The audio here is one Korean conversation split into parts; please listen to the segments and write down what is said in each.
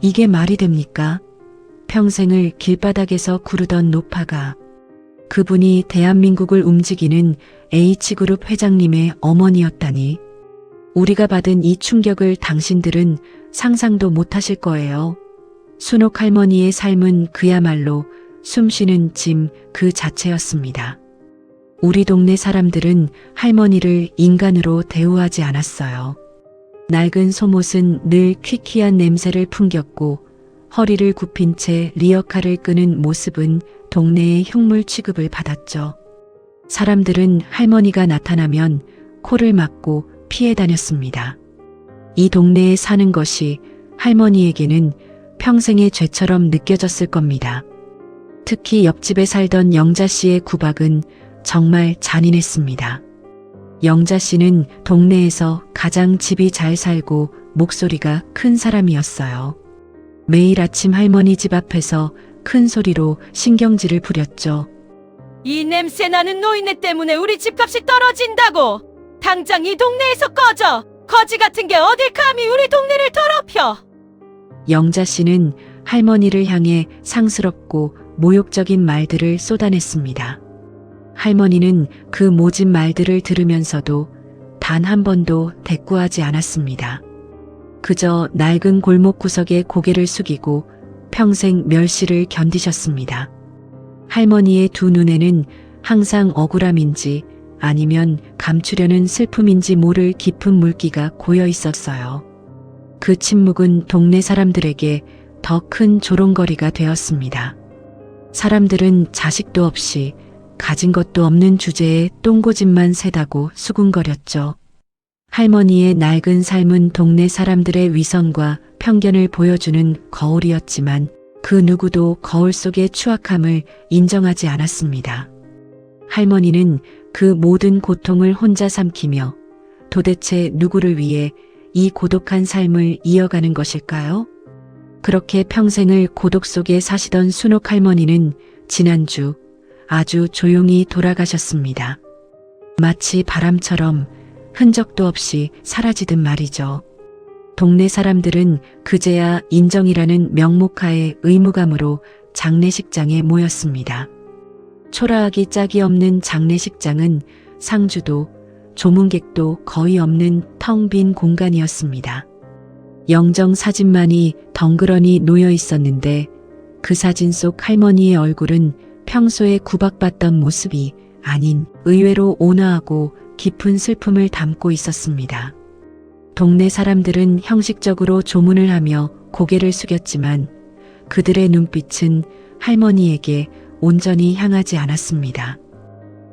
이게 말이 됩니까? 평생을 길바닥에서 구르던 노파가 그분이 대한민국을 움직이는 H그룹 회장님의 어머니였다니. 우리가 받은 이 충격을 당신들은 상상도 못하실 거예요. 순옥 할머니의 삶은 그야말로 숨쉬는 짐 그 자체였습니다. 우리 동네 사람들은 할머니를 인간으로 대우하지 않았어요. 낡은 속옷은 늘 퀴퀴한 냄새를 풍겼고 허리를 굽힌 채 리어카를 끄는 모습은 동네의 흉물 취급을 받았죠. 사람들은 할머니가 나타나면 코를 막고 피해 다녔습니다. 이 동네에 사는 것이 할머니에게는 평생의 죄처럼 느껴졌을 겁니다. 특히 옆집에 살던 영자 씨의 구박은 정말 잔인했습니다. 영자 씨는 동네에서 가장 집이 잘 살고 목소리가 큰 사람이었어요. 매일 아침 할머니 집 앞에서 큰 소리로 신경질을 부렸죠. 이 냄새 나는 노인네 때문에 우리 집값이 떨어진다고! 당장 이 동네에서 꺼져! 거지 같은 게 어딜 감히 우리 동네를 더럽혀! 영자 씨는 할머니를 향해 상스럽고 모욕적인 말들을 쏟아냈습니다. 할머니는 그 모진 말들을 들으면서도 단 한 번도 대꾸하지 않았습니다. 그저 낡은 골목 구석에 고개를 숙이고 평생 멸시를 견디셨습니다. 할머니의 두 눈에는 항상 억울함인지 아니면 감추려는 슬픔인지 모를 깊은 물기가 고여 있었어요. 그 침묵은 동네 사람들에게 더 큰 조롱거리가 되었습니다. 사람들은 자식도 없이 가진 것도 없는 주제에 똥고집만 세다고 수군거렸죠. 할머니의 낡은 삶은 동네 사람들의 위선과 편견을 보여주는 거울이었지만 그 누구도 거울 속의 추악함을 인정하지 않았습니다. 할머니는 그 모든 고통을 혼자 삼키며 도대체 누구를 위해 이 고독한 삶을 이어가는 것일까요? 그렇게 평생을 고독 속에 사시던 순옥 할머니는 지난주 아주 조용히 돌아가셨습니다. 마치 바람처럼 흔적도 없이 사라지듯 말이죠. 동네 사람들은 그제야 인정이라는 명목하에 의무감으로 장례식장에 모였습니다. 초라하기 짝이 없는 장례식장은 상주도 조문객도 거의 없는 텅 빈 공간이었습니다. 영정 사진만이 덩그러니 놓여 있었는데 그 사진 속 할머니의 얼굴은 평소에 구박받던 모습이 아닌 의외로 온화하고 깊은 슬픔을 담고 있었습니다. 동네 사람들은 형식적으로 조문을 하며 고개를 숙였지만 그들의 눈빛은 할머니에게 온전히 향하지 않았습니다.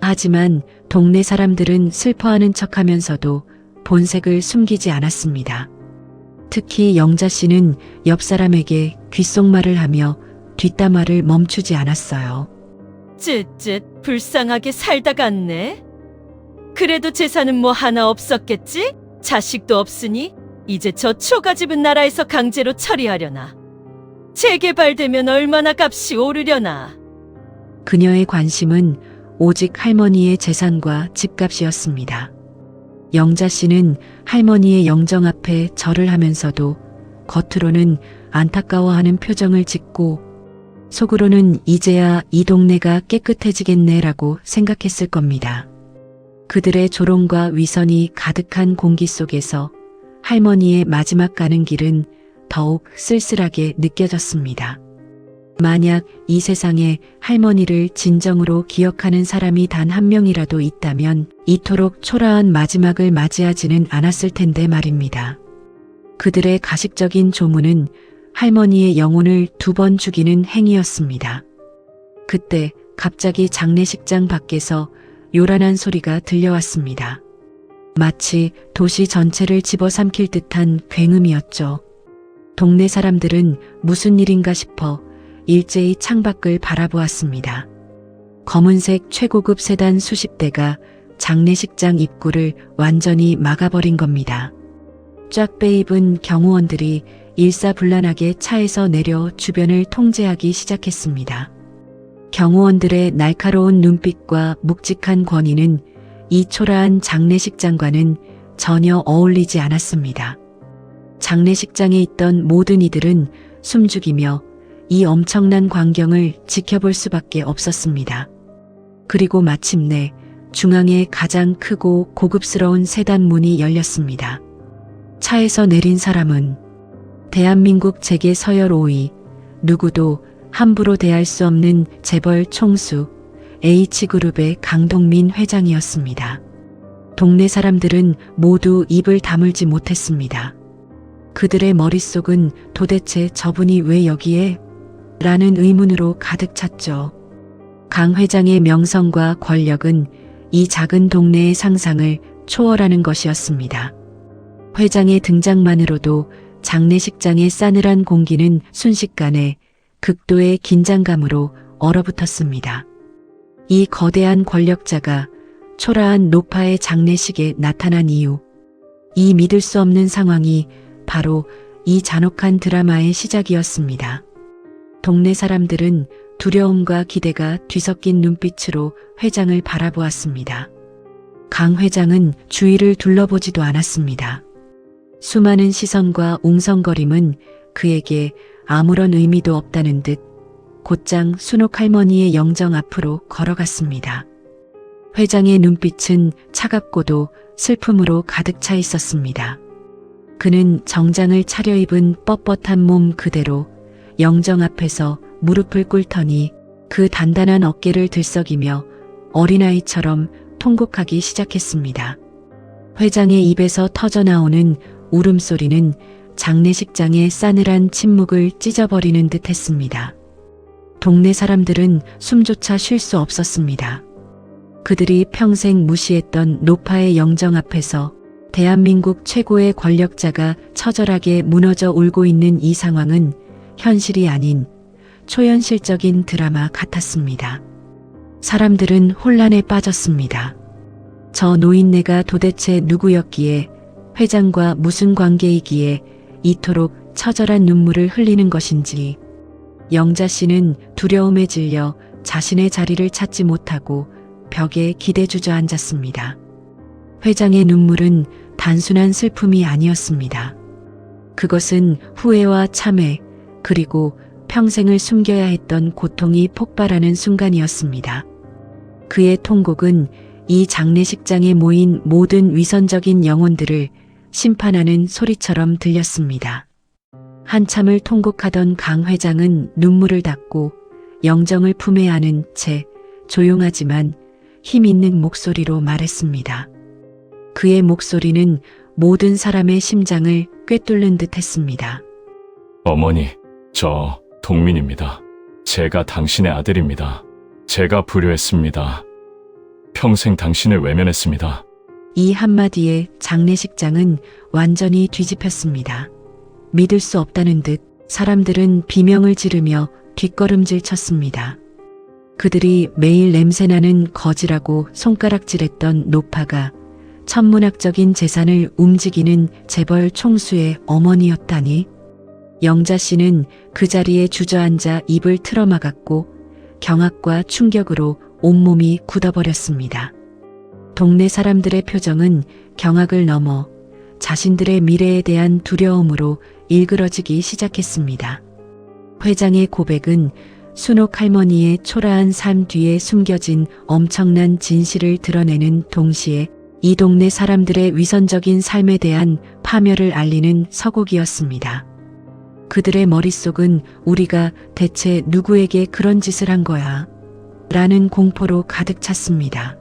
하지만 동네 사람들은 슬퍼하는 척하면서도 본색을 숨기지 않았습니다. 특히 영자 씨는 옆 사람에게 귓속말을 하며 뒷담화를 멈추지 않았어요. 쯧쯧 불쌍하게 살다 갔네. 그래도 재산은 뭐 하나 없었겠지? 자식도 없으니 이제 저 초가집은 나라에서 강제로 처리하려나. 재개발되면 얼마나 값이 오르려나. 그녀의 관심은 오직 할머니의 재산과 집값이었습니다. 영자 씨는 할머니의 영정 앞에 절을 하면서도 겉으로는 안타까워하는 표정을 짓고 속으로는 이제야 이 동네가 깨끗해지겠네라고 생각했을 겁니다. 그들의 조롱과 위선이 가득한 공기 속에서 할머니의 마지막 가는 길은 더욱 쓸쓸하게 느껴졌습니다. 만약 이 세상에 할머니를 진정으로 기억하는 사람이 단 한 명이라도 있다면 이토록 초라한 마지막을 맞이하지는 않았을 텐데 말입니다. 그들의 가식적인 조문은 할머니의 영혼을 2번 죽이는 행위였습니다. 그때 갑자기 장례식장 밖에서 요란한 소리가 들려왔습니다. 마치 도시 전체를 집어삼킬 듯한 굉음이었죠. 동네 사람들은 무슨 일인가 싶어 일제히 창밖을 바라보았습니다. 검은색 최고급 세단 수십 대가 장례식장 입구를 완전히 막아버린 겁니다. 쫙 빼입은 경호원들이 일사불란하게 차에서 내려 주변을 통제하기 시작했습니다. 경호원들의 날카로운 눈빛과 묵직한 권위는 이 초라한 장례식장과는 전혀 어울리지 않았습니다. 장례식장에 있던 모든 이들은 숨죽이며 이 엄청난 광경을 지켜볼 수밖에 없었습니다. 그리고 마침내 중앙에 가장 크고 고급스러운 세단 문이 열렸습니다. 차에서 내린 사람은 대한민국 재계 서열 5위, 누구도 함부로 대할 수 없는 재벌 총수 H그룹의 강동민 회장이었습니다. 동네 사람들은 모두 입을 다물지 못했습니다. 그들의 머릿속은 도대체 저분이 왜 여기에? 라는 의문으로 가득 찼죠. 강 회장의 명성과 권력은 이 작은 동네의 상상을 초월하는 것이었습니다. 회장의 등장만으로도 장례식장의 싸늘한 공기는 순식간에 극도의 긴장감으로 얼어붙었습니다. 이 거대한 권력자가 초라한 노파의 장례식에 나타난 이유, 이 믿을 수 없는 상황이 바로 이 잔혹한 드라마의 시작이었습니다. 동네 사람들은 두려움과 기대가 뒤섞인 눈빛으로 회장을 바라보았습니다. 강 회장은 주위를 둘러보지도 않았습니다. 수많은 시선과 웅성거림은 그에게 아무런 의미도 없다는 듯 곧장 순옥 할머니의 영정 앞으로 걸어갔습니다. 회장의 눈빛은 차갑고도 슬픔으로 가득 차 있었습니다. 그는 정장을 차려입은 뻣뻣한 몸 그대로 영정 앞에서 무릎을 꿇더니 그 단단한 어깨를 들썩이며 어린아이처럼 통곡하기 시작했습니다. 회장의 입에서 터져나오는 울음소리는 장례식장의 싸늘한 침묵을 찢어버리는 듯 했습니다. 동네 사람들은 숨조차 쉴 수 없었습니다. 그들이 평생 무시했던 노파의 영정 앞에서 대한민국 최고의 권력자가 처절하게 무너져 울고 있는 이 상황은 현실이 아닌 초현실적인 드라마 같았습니다. 사람들은 혼란에 빠졌습니다. 저 노인네가 도대체 누구였기에, 회장과 무슨 관계이기에 이토록 처절한 눈물을 흘리는 것인지. 영자 씨는 두려움에 질려 자신의 자리를 찾지 못하고 벽에 기대 주저앉았습니다. 회장의 눈물은 단순한 슬픔이 아니었습니다. 그것은 후회와 참회, 그리고 평생을 숨겨야 했던 고통이 폭발하는 순간이었습니다. 그의 통곡은 이 장례식장에 모인 모든 위선적인 영혼들을 심판하는 소리처럼 들렸습니다. 한참을 통곡하던 강 회장은 눈물을 닦고 영정을 품에 안은 채 조용하지만 힘 있는 목소리로 말했습니다. 그의 목소리는 모든 사람의 심장을 꿰뚫는 듯 했습니다. 어머니, 저 동민입니다. 제가 당신의 아들입니다. 제가 불효했습니다. 평생 당신을 외면했습니다. 이 한마디에 장례식장은 완전히 뒤집혔습니다. 믿을 수 없다는 듯 사람들은 비명을 지르며 뒷걸음질 쳤습니다. 그들이 매일 냄새나는 거지라고 손가락질했던 노파가 천문학적인 재산을 움직이는 재벌 총수의 어머니였다니. 영자 씨는 그 자리에 주저앉아 입을 틀어막았고 경악과 충격으로 온몸이 굳어버렸습니다. 동네 사람들의 표정은 경악을 넘어 자신들의 미래에 대한 두려움으로 일그러지기 시작했습니다. 회장의 고백은 순옥 할머니의 초라한 삶 뒤에 숨겨진 엄청난 진실을 드러내는 동시에 이 동네 사람들의 위선적인 삶에 대한 파멸을 알리는 서곡이었습니다. 그들의 머릿속은 우리가 대체 누구에게 그런 짓을 한 거야? 라는 공포로 가득 찼습니다.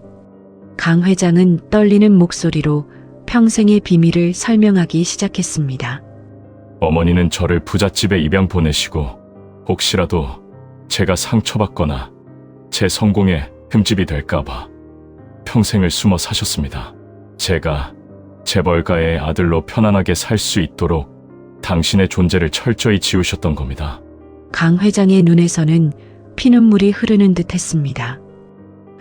강 회장은 떨리는 목소리로 평생의 비밀을 설명하기 시작했습니다. 어머니는 저를 부잣집에 입양 보내시고 혹시라도 제가 상처받거나 제 성공에 흠집이 될까봐 평생을 숨어 사셨습니다. 제가 재벌가의 아들로 편안하게 살 수 있도록 당신의 존재를 철저히 지우셨던 겁니다. 강 회장의 눈에서는 피눈물이 흐르는 듯 했습니다.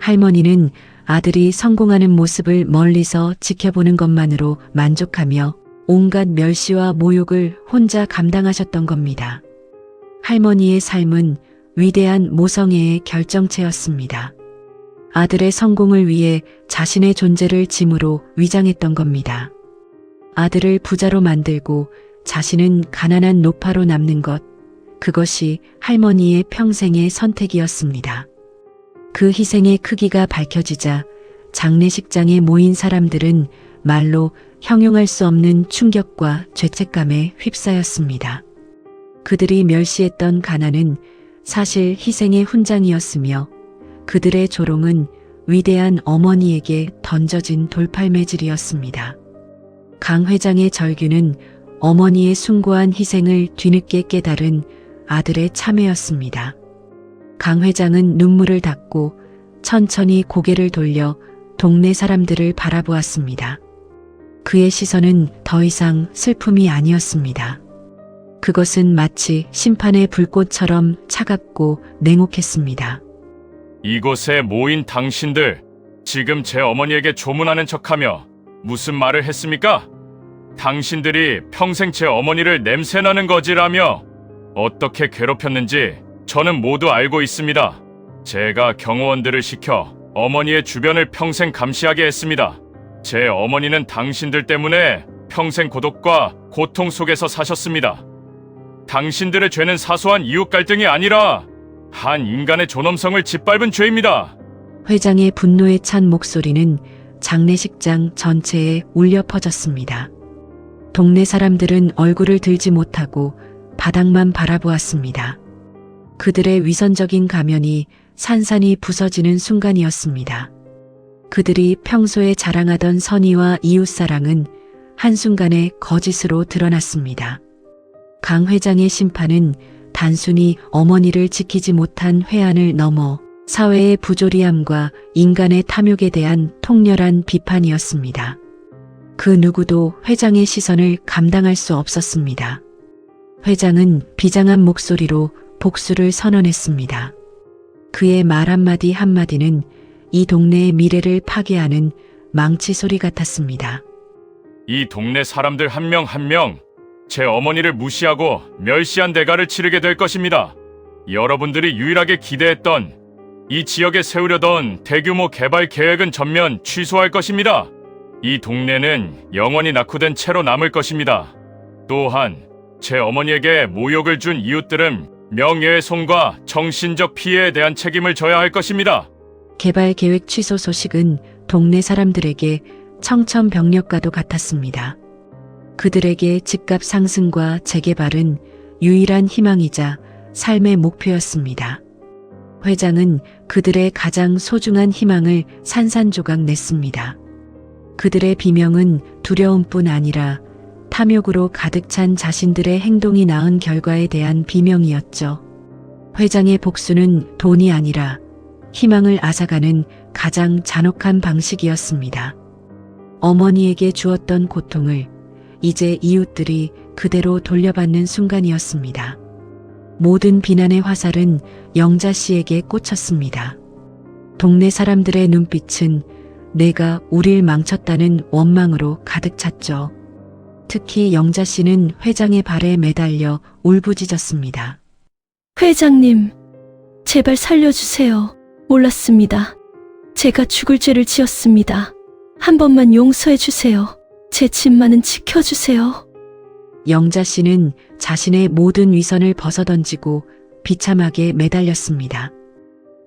할머니는 아들이 성공하는 모습을 멀리서 지켜보는 것만으로 만족하며 온갖 멸시와 모욕을 혼자 감당하셨던 겁니다. 할머니의 삶은 위대한 모성애의 결정체였습니다. 아들의 성공을 위해 자신의 존재를 짐으로 위장했던 겁니다. 아들을 부자로 만들고 자신은 가난한 노파로 남는 것, 그것이 할머니의 평생의 선택이었습니다. 그 희생의 크기가 밝혀지자 장례식장에 모인 사람들은 말로 형용할 수 없는 충격과 죄책감에 휩싸였습니다. 그들이 멸시했던 가난은 사실 희생의 훈장이었으며 그들의 조롱은 위대한 어머니에게 던져진 돌팔매질이었습니다. 강 회장의 절규는 어머니의 숭고한 희생을 뒤늦게 깨달은 아들의 참회였습니다. 강 회장은 눈물을 닦고 천천히 고개를 돌려 동네 사람들을 바라보았습니다. 그의 시선은 더 이상 슬픔이 아니었습니다. 그것은 마치 심판의 불꽃처럼 차갑고 냉혹했습니다. 이곳에 모인 당신들, 지금 제 어머니에게 조문하는 척하며 무슨 말을 했습니까? 당신들이 평생 제 어머니를 냄새나는 거지라며 어떻게 괴롭혔는지 저는 모두 알고 있습니다. 제가 경호원들을 시켜 어머니의 주변을 평생 감시하게 했습니다. 제 어머니는 당신들 때문에 평생 고독과 고통 속에서 사셨습니다. 당신들의 죄는 사소한 이웃 갈등이 아니라 한 인간의 존엄성을 짓밟은 죄입니다. 회장의 분노에 찬 목소리는 장례식장 전체에 울려 퍼졌습니다. 동네 사람들은 얼굴을 들지 못하고 바닥만 바라보았습니다. 그들의 위선적인 가면이 산산이 부서지는 순간이었습니다. 그들이 평소에 자랑하던 선의와 이웃사랑은 한순간에 거짓으로 드러났습니다. 강 회장의 심판은 단순히 어머니를 지키지 못한 회한을 넘어 사회의 부조리함과 인간의 탐욕에 대한 통렬한 비판이었습니다. 그 누구도 회장의 시선을 감당할 수 없었습니다. 회장은 비장한 목소리로 복수를 선언했습니다. 그의 말 한마디 한마디는 이 동네의 미래를 파괴하는 망치 소리 같았습니다. 이 동네 사람들 한 명 한 명 제 어머니를 무시하고 멸시한 대가를 치르게 될 것입니다. 여러분들이 유일하게 기대했던 이 지역에 세우려던 대규모 개발 계획은 전면 취소할 것입니다. 이 동네는 영원히 낙후된 채로 남을 것입니다. 또한 제 어머니에게 모욕을 준 이웃들은 명예훼손과 정신적 피해에 대한 책임을 져야 할 것입니다. 개발 계획 취소 소식은 동네 사람들에게 청천벽력과도 같았습니다. 그들에게 집값 상승과 재개발은 유일한 희망이자 삶의 목표였습니다. 회장은 그들의 가장 소중한 희망을 산산조각 냈습니다. 그들의 비명은 두려움뿐 아니라 탐욕으로 가득 찬 자신들의 행동이 낳은 결과에 대한 비명이었죠. 회장의 복수는 돈이 아니라 희망을 앗아가는 가장 잔혹한 방식이었습니다. 어머니에게 주었던 고통을 이제 이웃들이 그대로 돌려받는 순간이었습니다. 모든 비난의 화살은 영자 씨에게 꽂혔습니다. 동네 사람들의 눈빛은 내가 우릴 망쳤다는 원망으로 가득 찼죠. 특히 영자 씨는 회장의 발에 매달려 울부짖었습니다. 회장님, 제발 살려주세요. 몰랐습니다. 제가 죽을 죄를 지었습니다. 한 번만 용서해 주세요. 제 집만은 지켜주세요. 영자 씨는 자신의 모든 위선을 벗어던지고 비참하게 매달렸습니다.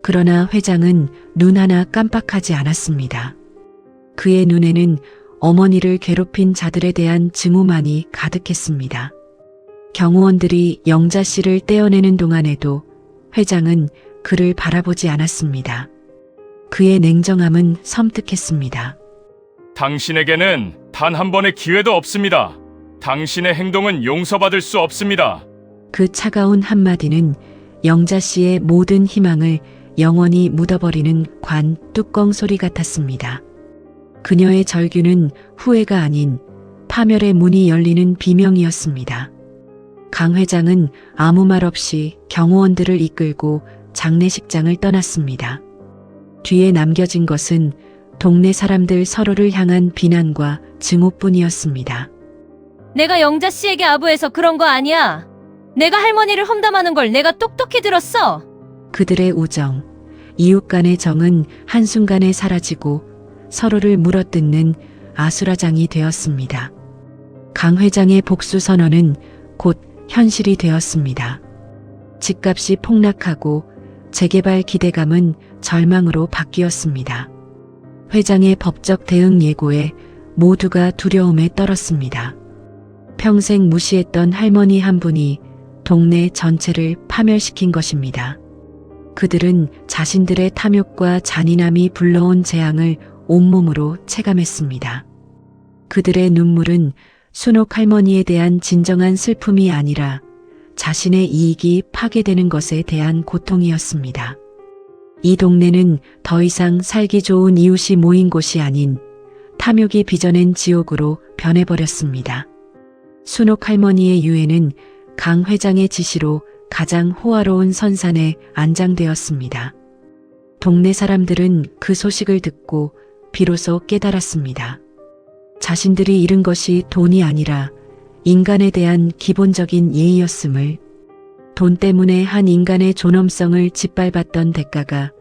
그러나 회장은 눈 하나 깜빡하지 않았습니다. 그의 눈에는 어머니를 괴롭힌 자들에 대한 증오만이 가득했습니다. 경호원들이 영자 씨를 떼어내는 동안에도 회장은 그를 바라보지 않았습니다. 그의 냉정함은 섬뜩했습니다. 당신에게는 단 한 번의 기회도 없습니다. 당신의 행동은 용서받을 수 없습니다. 그 차가운 한마디는 영자 씨의 모든 희망을 영원히 묻어버리는 관 뚜껑 소리 같았습니다. 그녀의 절규는 후회가 아닌 파멸의 문이 열리는 비명이었습니다. 강 회장은 아무 말 없이 경호원들을 이끌고 장례식장을 떠났습니다. 뒤에 남겨진 것은 동네 사람들 서로를 향한 비난과 증오뿐이었습니다. 내가 영자 씨에게 아부해서 그런 거 아니야. 내가 할머니를 험담하는 걸 내가 똑똑히 들었어. 그들의 우정, 이웃 간의 정은 한순간에 사라지고 서로를 물어뜯는 아수라장이 되었습니다. 강 회장의 복수 선언은 곧 현실이 되었습니다. 집값이 폭락하고 재개발 기대감은 절망으로 바뀌었습니다. 회장의 법적 대응 예고에 모두가 두려움에 떨었습니다. 평생 무시했던 할머니 한 분이 동네 전체를 파멸시킨 것입니다. 그들은 자신들의 탐욕과 잔인함이 불러온 재앙을 온몸으로 체감했습니다. 그들의 눈물은 순옥 할머니에 대한 진정한 슬픔이 아니라 자신의 이익이 파괴되는 것에 대한 고통이었습니다. 이 동네는 더 이상 살기 좋은 이웃이 모인 곳이 아닌 탐욕이 빚어낸 지옥으로 변해버렸습니다. 순옥 할머니의 유해는 강 회장의 지시로 가장 호화로운 선산에 안장되었습니다. 동네 사람들은 그 소식을 듣고 비로소 깨달았습니다. 자신들이 잃은 것이 돈이 아니라 인간에 대한 기본적인 예의였음을, 돈 때문에 한 인간의 존엄성을 짓밟았던 대가가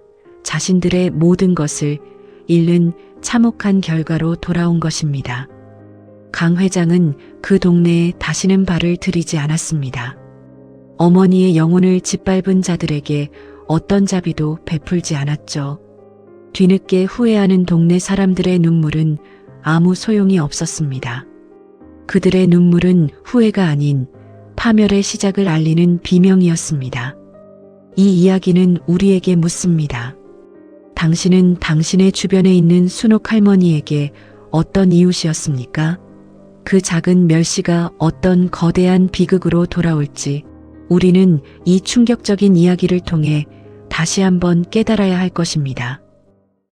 자신들의 모든 것을 잃는 참혹한 결과로 돌아온 것입니다. 강 회장은 그 동네에 다시는 발을 들이지 않았습니다. 어머니의 영혼을 짓밟은 자들에게 어떤 자비도 베풀지 않았죠. 뒤늦게 후회하는 동네 사람들의 눈물은 아무 소용이 없었습니다. 그들의 눈물은 후회가 아닌 파멸의 시작을 알리는 비명이었습니다. 이 이야기는 우리에게 묻습니다. 당신은 당신의 주변에 있는 순옥 할머니에게 어떤 이웃이었습니까? 그 작은 멸시가 어떤 거대한 비극으로 돌아올지 우리는 이 충격적인 이야기를 통해 다시 한번 깨달아야 할 것입니다.